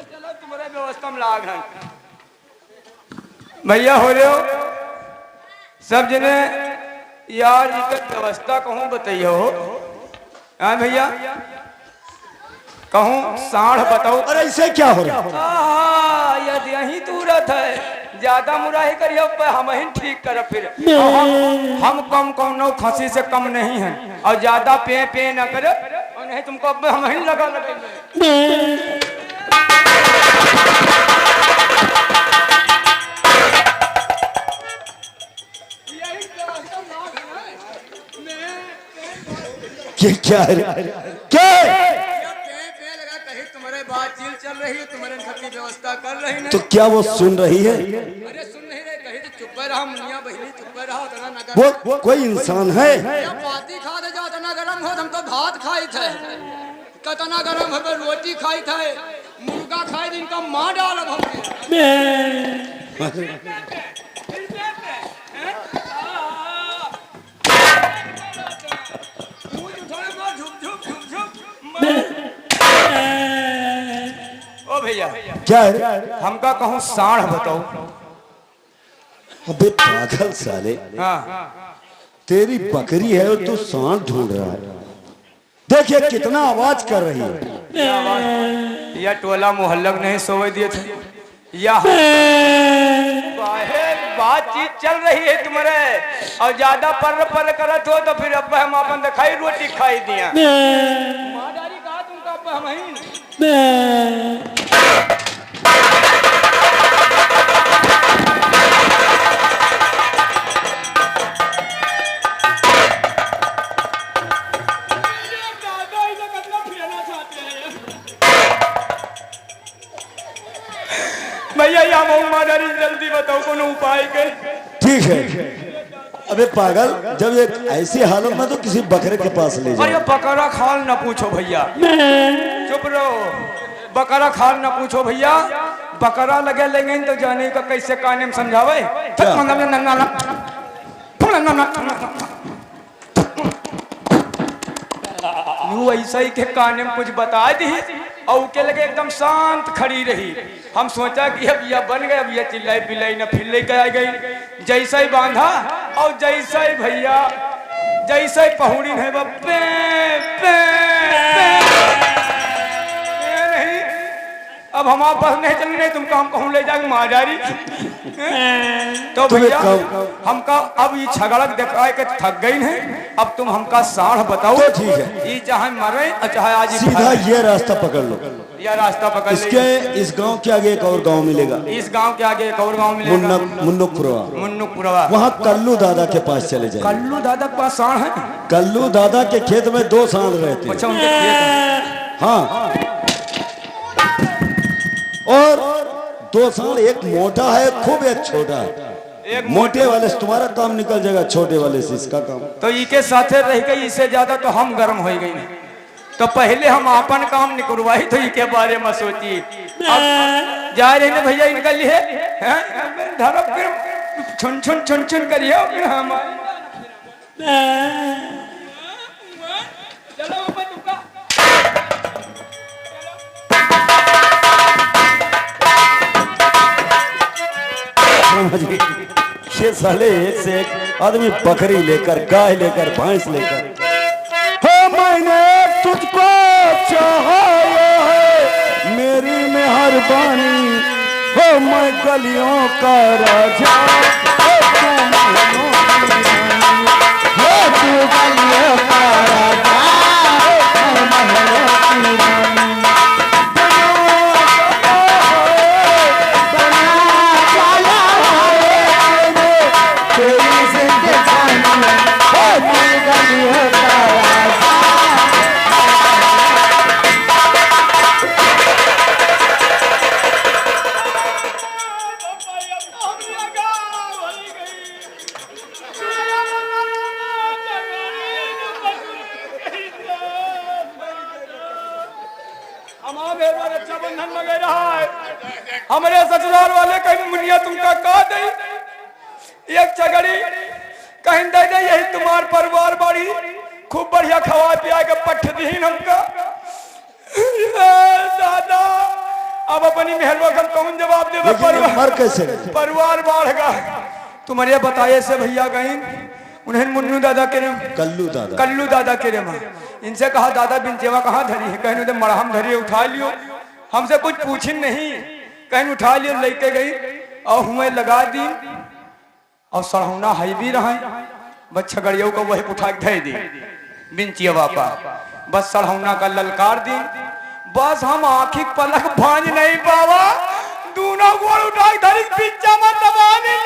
चलो तुम्हारे व्यवस्था में लाग है भैया हो रहे हो सब जने यार इधर व्यवस्था कहूँ बताइए हो। हाँ भैया कहूँ साढ़ बताओ। अरे ऐसे क्या हो रहा है? यदि यही तुरत है ज्यादा मुराही करियो हम ही ठीक कर फिर हम कम कम नो खसी से कम नहीं है और ज्यादा पे पे न करे और नहीं तुमको अब हम ही लगा लगे। क्या है? क्या तुम्हारे बातचीत चल रही है तुम्हारे सबकी व्यवस्था कर रही है तो क्या वो सुन रही है? अरे सुन नहीं रहे कहीं तो चुप रहा मुनिया बहनी चुप रहा तना नगर वो कोई इंसान है? पाती खा दे जा तना गरम हो हम तो भात खाई थे कतना गरम हो रोटी खाई थे मुर्गा खाई दिन का माँ डाल ओ भैया क्या है? हमका कहूँ साढ़ बताओ। अबे पागल साले, हाँ तेरी बकरी है और तू सांड ढूंढ रहा है। देखिए कितना आवाज कर रही है। या टोला मोहल्लक नहीं सोए दिए थे या बातचीत चल रही है तुम्हारे और ज्यादा पर करत हो तो फिर अब हम अपन दिखाई रोटी खाई दिया मादारी कहा तुमका अब हम ही भैया या मादारी जल्दी बताओ कौन उपाय कर। ठीक है। अबे पागल, जब ये ऐसी हालत में तो किसी बकरे के पास ले जाओ। अरे बकरा खाल न पूछो भैया चुप रहो बकरा खाल न पूछो भैया बकरा लगे लेंगे तो जाने का कैसे काने में समझावे ऐसा ही के काने में कुछ बता दी और के लगे एकदम शांत खड़ी रही। हम सोचा कि अब यह बन गए अब यह चिल्लाई पिल्लाई न फिर लेकर आ गई जैसा ही बांधा और जैसा ही भैया जैसा ही पहुड़ी है वो पे नहीं अब हमारे पास नहीं चलने तुमको हम कहूँ ले जाएंगे माजारी तो भैया हमका अब ये छगड़क दिखाए के थक गई है अब तुम हमका साढ़ बताओ। तो ठीक है ये चाहे मरे चाहे आज सीधा ये रास्ता पकड़ लो। यह रास्ता पकड़ इसके इस गांव के आगे एक और गांव मिलेगा। इस गांव के आगे एक और गांव मिलेगा मुन्नुकपुरवा। वहाँ कल्लू दादा के पास चले जाए। कल्लू दादा के पास सांड है? कल्लू दादा के खेत में 2 सांड रहते हैं। अच्छा उनके खेत है। हाँ और 2 सांड एक मोटा है खूब एक छोटा है। एक मोटे वाले से तुम्हारा काम निकल जाएगा छोटे वाले से इसका काम। तो इके साथे रह गई इससे ज्यादा तो हम गर्म हो गई तो पहले हम अपन काम निकलवाई तो इके बारे में सोची जा रहे हैं भैया इनका लिए धरो फिर छुन छुन छुन छुन करिए फिर हम चलो ये साले एक से एक आदमी बकरी लेकर गाय लेकर भैंस लेकर हो मैंने तुझको चाहा है मेरी मेहरबानी हो मैं गलियों का राजा हो तू गलियों का राजा हमारे ससुराल वाले कहीं मुनिया तुमका कहा दे एक चगड़ी कहीं दे दे यही तुम्हार परिवार बड़ी खूब बढ़िया खवा पिया के पठ दीन हमका। दादा अब अपनी मेहरबा का कौन जवाब दे? मर कैसे? परिवार बाढ़ गया। तुम्हारे बताए से भैया गई, उन्हें मुन्नू दादा के कल्लू दादा के रे माँ। इनसे कहा दादा बिंचेवा कहाँ धरी है? कहने दे मरहम धरी है, उठा लियो। हमसे कुछ पूछी नहीं, कहने उठा लियो, लेके गई और हुए लगा दी और सड़हुना है भी रहा। बस छगड़ियों को वही उठा के धर दी बिंचिया पा, बस सड़हुना का ललकार दी। बस हम आँखी पलक भांज नहीं पावा, दूना गोड़ उठा के धरी पिच्चा में दबा दी।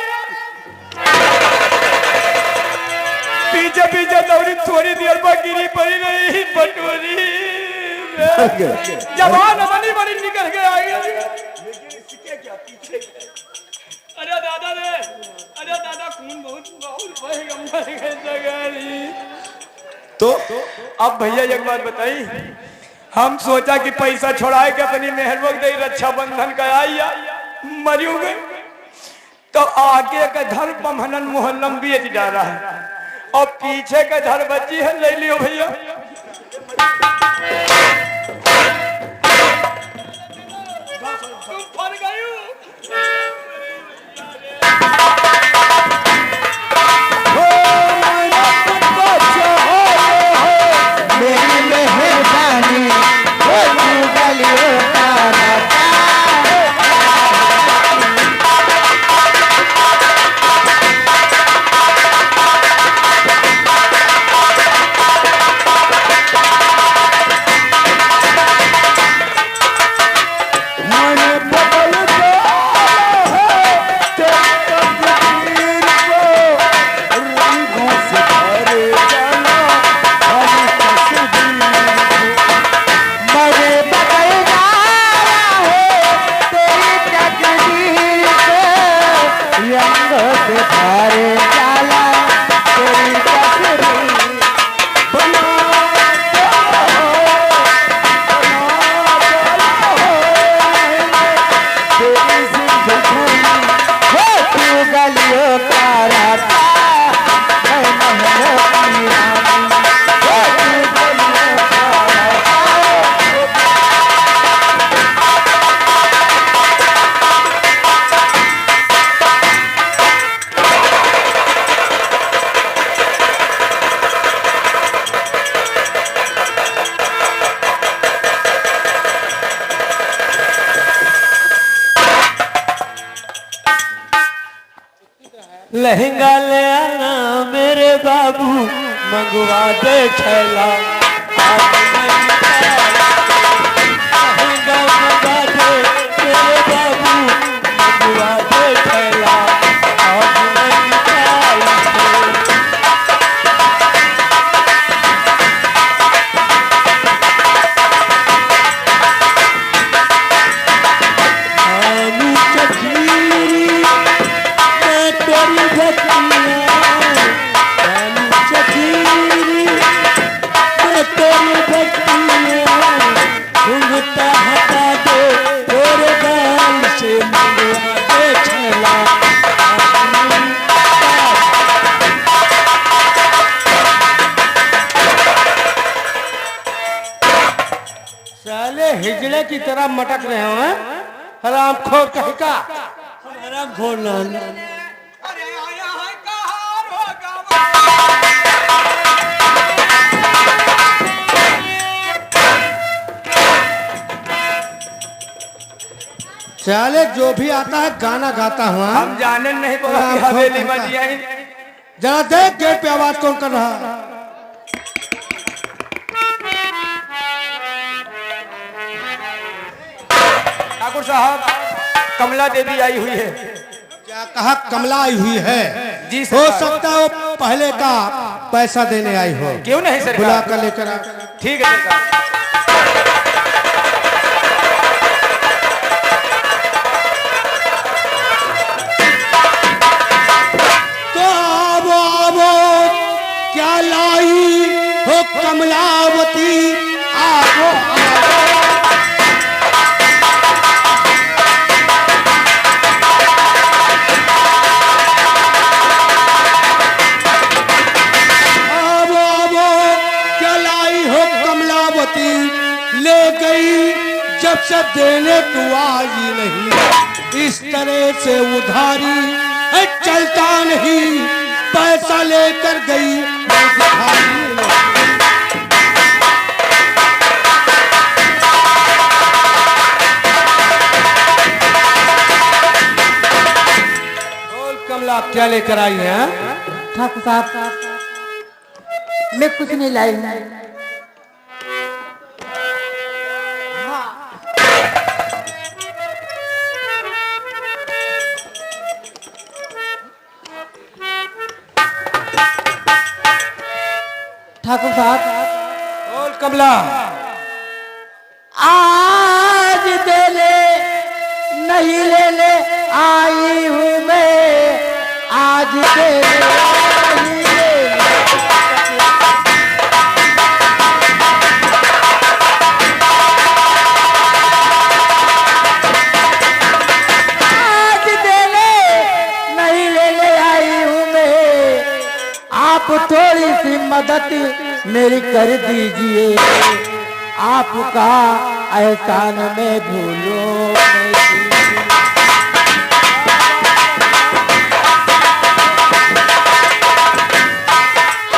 पीछे पीछे दौड़ी, थोड़ी देर पर गिरी पड़ी नहीं बटोरी। जवान बनी बनी निकल के आ गया। अरे दादा रे, अरे दादा खून बहुत बहुत बहेगा। तो अब भैया एक बात बताई, हम सोचा कि पैसा छोड़ाए के अपनी मेहरबान दे रक्षाबंधन का आइया मरियो गए, तो आगे का धर बमहनन मोहल्लम बेच जा रहा है और पीछे का धर बची है, ले लियो भैया। तुम फर गए हो। मेरी मेहरबानी लहंगा ले आना मेरे बाबू, मंगवा दे छैला। लहंगा मंगा दे मेरे बाबू, मंगवा दे छैला। हिजड़े की तरह मटक रहे हो हराम खोर कहीं का। हराम खोर ना। अरे आया है कहार होगा। चाले जो भी आता है गाना गाता हूँ। हम जाने नहीं पड़ा हवेली में दिया। जरा देख गेट पे आवाज कौन कर रहा है। ठाकुर साहब कमला देवी आई हुई है। क्या कहा? कमला आई हुई है जी। हो सकता है वो पहले का पैसा देने आई हो। क्यों नहीं सर, बुला कर लेकर आ। ठीक है सरकार। तो आवो क्या लाई हो कमलावती, आवो ले गई जब से देने तू आई नहीं, इस तरह से उधारी है चलता नहीं, पैसा लेकर गई उधारी नहीं। बोल कमला, क्या लेकर आई है? ठाकुर साहब, मैं कुछ नहीं लाई हूँ। ठाकुर साहब, बोल कमला। आज दे ले नहीं ले ले आई हूँ मैं, आज दे ले नहीं ले ले। आज दे ले नहीं ले ले आई हूँ मैं, आप थोड़ी सी मदद मेरी कर दीजिए, आपका एहसान में भूलो नहीं।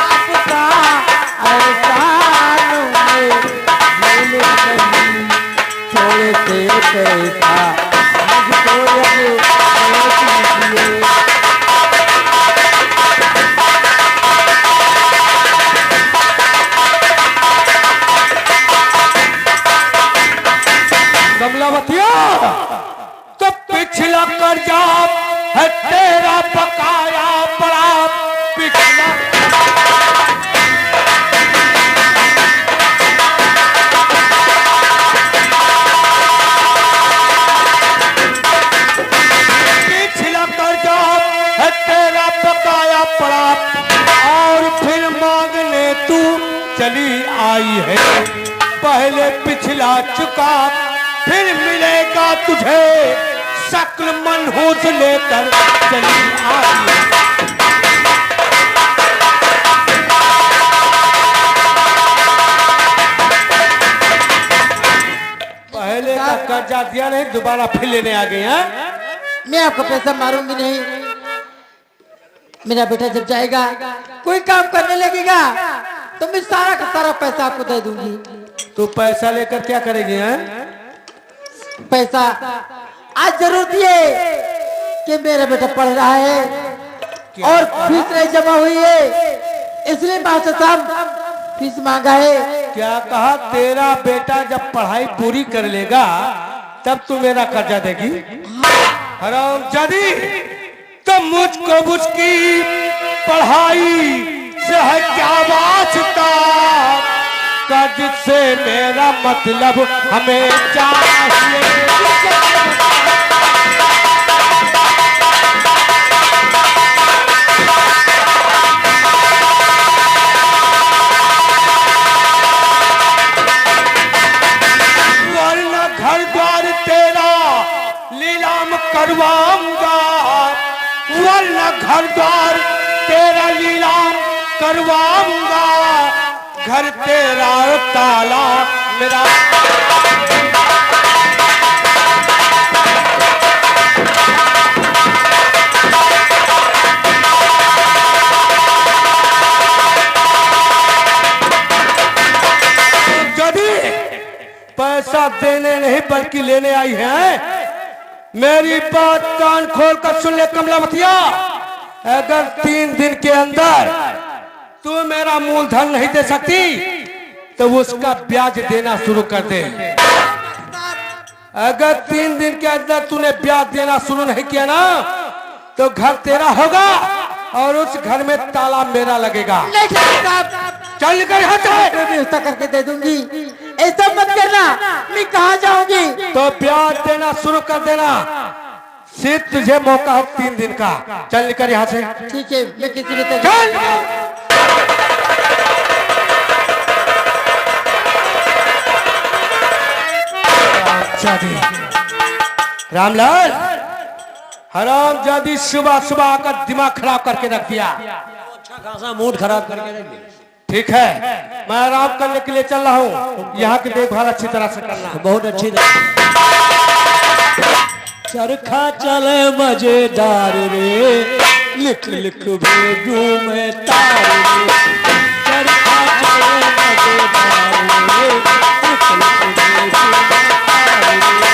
आपका एहसान में भूलो नहीं, थोड़े से पैसा मुझको दे दीजिए। कमलावतिया, तो पिछला कर्जा है तेरा बकाया पड़ा, पिछला पिछला कर्जा है तेरा बकाया पड़ा, और फिर मांगने तू चली आई है, पहले पिछला चुका फिर मिलेगा तुझे, शक्ल मनहूस लेकर चली आई। पहले का कर्जा दिया नहीं, दोबारा फिर लेने आ गए हैं। मैं आपका पैसा मारूंगी नहीं। मेरा बेटा जब जाएगा कोई काम करने लगेगा तो मैं सारा का सारा पैसा आपको दे दूंगी। तो पैसा लेकर क्या करेंगे हैं? पैसा आज जरूरत है कि मेरा बेटा पढ़ रहा है और फीस नहीं जमा हुई है, इसलिए मास्टर साहब फीस मांगा है। क्या कहा? तेरा बेटा जब पढ़ाई पूरी कर लेगा तब तू मेरा कर्जा देगी? हरामजादी, तो मुझको मुझकी पढ़ाई से है क्या वास्ता, कर्ज से मेरा मतलब हमें चाहिए। वरना घर द्वार तेरा नीलाम करवाऊंगा, वरना घर द्वार तेरा नीलाम करवाऊंगा, घर तेरा ताला मेरा। यदि पैसा देने नहीं बल्कि लेने आई है, मेरी बात कान खोल कर सुन ले कमलावतिया। अगर 3 दिन के अंदर तू मेरा मूलधन नहीं दे सकती तो उसका ब्याज देना शुरू कर दे। अगर 3 दिन के अंदर तूने ब्याज देना शुरू नहीं किया ना तो घर तेरा होगा और उस घर में ताला मेरा लगेगा। चल निकल यहाँ से। व्यवस्था करके दे दूंगी, ऐसा मत करना। मैं कहाँ जाऊंगी? तो ब्याज देना शुरू कर देना, सिर्फ तुझे मौका है 3 दिन का। चल निकल यहाँ से। ठीक है, मैं किसी भी तरह चल। रामलाल, हरामजादी सुबह सुबह आकर दिमाग खराब करके रख दिया। अच्छा खासा मूड खराब करके रख दिया। ठीक है, मैं आराम करने के लिए चल रहा हूँ। यहाँ की देखभाल अच्छी तरह से करना। बहुत अच्छी चरखा चले मजेदार रे, लिख लिख भेजू मैं तार रे। चरखा चले मजेदार रे, लिख लिख भेजू मैं तार रे।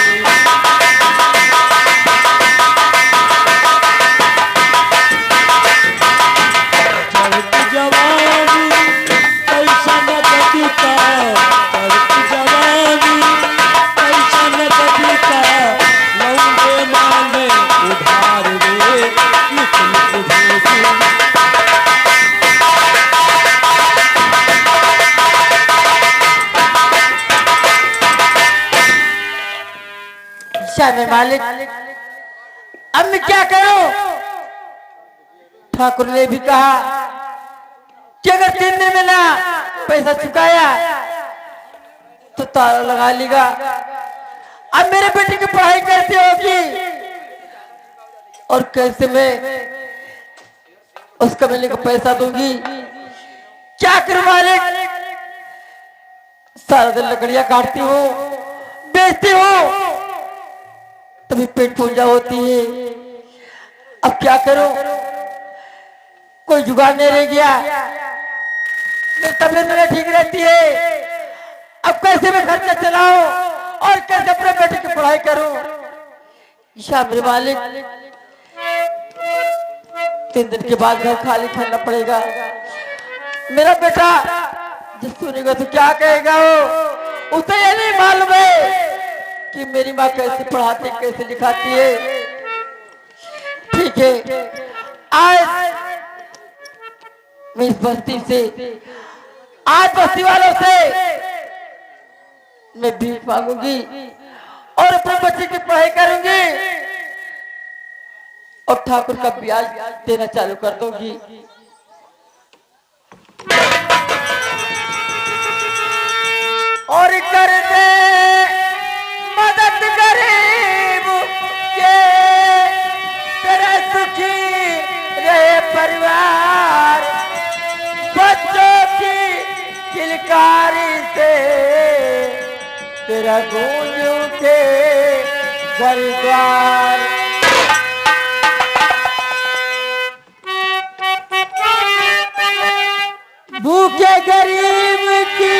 चढ़ती जवानी पैसा न कटता, चढ़ती जवानी पैसा न कटता, लौंगे मांगे उधार रे, लिख लिख भेजू। श्याम मालिक, अब मैं क्या करूं? ठाकुर ने भी कहा कि अगर 3 दिन में ना पैसा चुकाया तो ताला लगा लेगा। अब मेरे बेटे की पढ़ाई कैसे होगी और कैसे मैं उसका मिलने का पैसा दूंगी? क्या करूं मालिक? सारा दिन लकड़ियां काटती हूँ, बेचती हूँ, तभी पेट पूजा होती है। अब क्या करूं? कोई जुगाड़ नहीं रह गया। मेरी तबीयत मेरा ठीक रहती है, अब कैसे मैं खर्चा चलाऊं और कैसे अपने बेटे की पढ़ाई करूं? ईशा मेरे मालिक, 3 दिन के बाद घर खाली करना पड़ेगा। मेरा बेटा जब सुनेगा तो क्या कहेगा? वो उसे ये नहीं मालूम है कि मेरी माँ कैसे पढ़ाती कैसे लिखाती है। ठीक है, आज मैं इस बस्ती से, आज बस्ती वालों से मैं भीख मांगूंगी और अपने बच्चे की पढ़ाई करूंगी और ठाकुर का ब्याज देना चालू कर दूंगी। और कर दे मदद गरीब के, तेरा सुखी रहे परिवार। बच्चों की किलकारी से तेरा गूंज उठे घर द्वार। भूखे गरीब की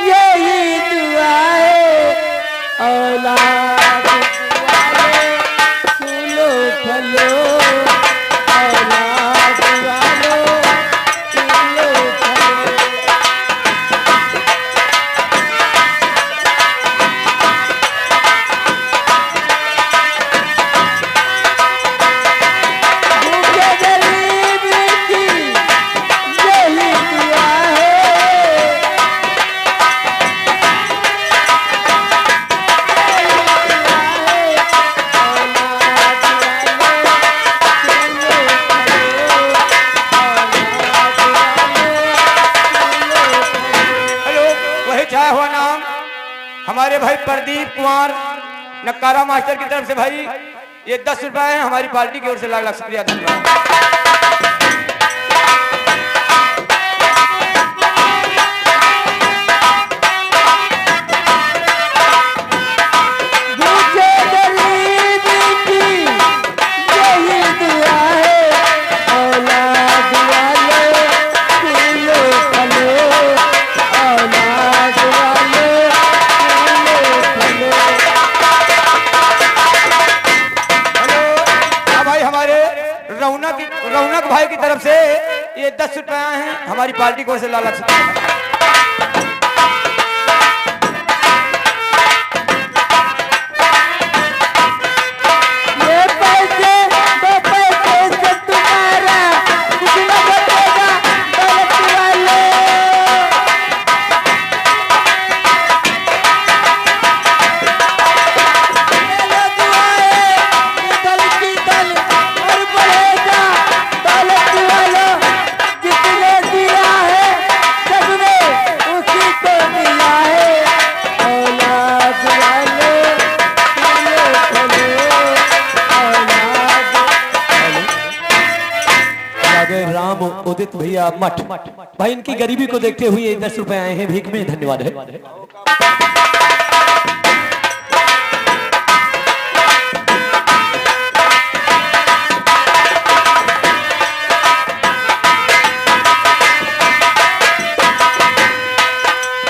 यही दुआ है, औलाद वाले फूलो फलो, औलाद वाले फूलो फलो। भूखे गरीब की यही दुआ है, हमारे भाई प्रदीप कुमार नक्कारा मास्टर की तरफ से भाई ये 10 रुपए है, हमारी पार्टी की ओर से लाख लाख शुक्रिया धन्यवाद। भूखे गरीब की यही दुआ है, औलाद वाले फूलो फलो, औलाद वाले फूलो फलो। हेलो, हाँ भाई हमारे रौनक भाई की तरफ से ये 10 रुपए हैं, हमारी पार्टी की ओर से लाख लाख शुक्रिया। ये पैसे 2 पैसे से तुम्हारा कुछ न बचेगा दौलत वाले। ले लो दुआएं कि दल की दल और बढ़ेगा दौलत वालों। जिसने दिया है सबने उसी पुरोहित भैया मठ भाई, इनकी गरीबी को देखते हुए 10 रुपए आए हैं भीख में, धन्यवाद है।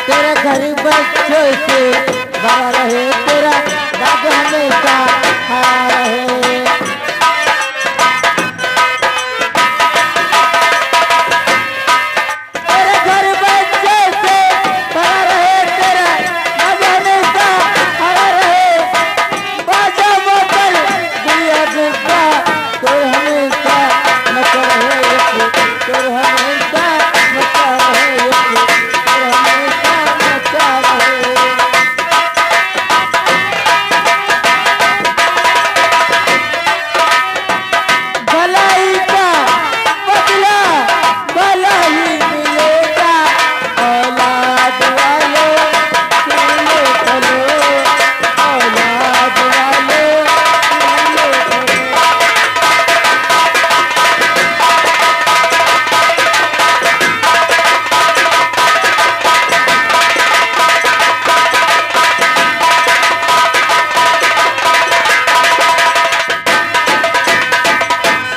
तेरा घर बच्चों से भरा रहे, तेरा राज हमेशा खड़ा रहे। तेरा घर बच्चों से भरा रहे, तेरा राज हमेशा खड़ा रहे। बाजा मोकर दुनिया गुस्सा, तोर हमेशा मचा रहे यकी, तोर हमेशा मचा रहे यकी, तोर हमेशा मचा रहे। भलाई का बदला भला ही मिलेगा, औलाद वालों सुनो चलो, औलाद वालों सुनो चलो।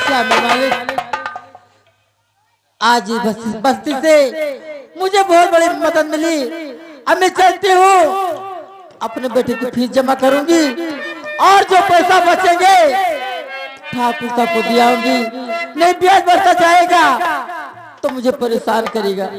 क्या मैं मालिक, आज इस बस्ती से मुझे बहुत बड़ी मदद मिली। अब मैं चलती हूँ, अपने बेटे की फीस जमा करूंगी और जो पैसा बचेंगे ठाकुर साहब को दियाऊंगी। नहीं ब्याज बढ़ता जाएगा तो मुझे परेशान करेगा।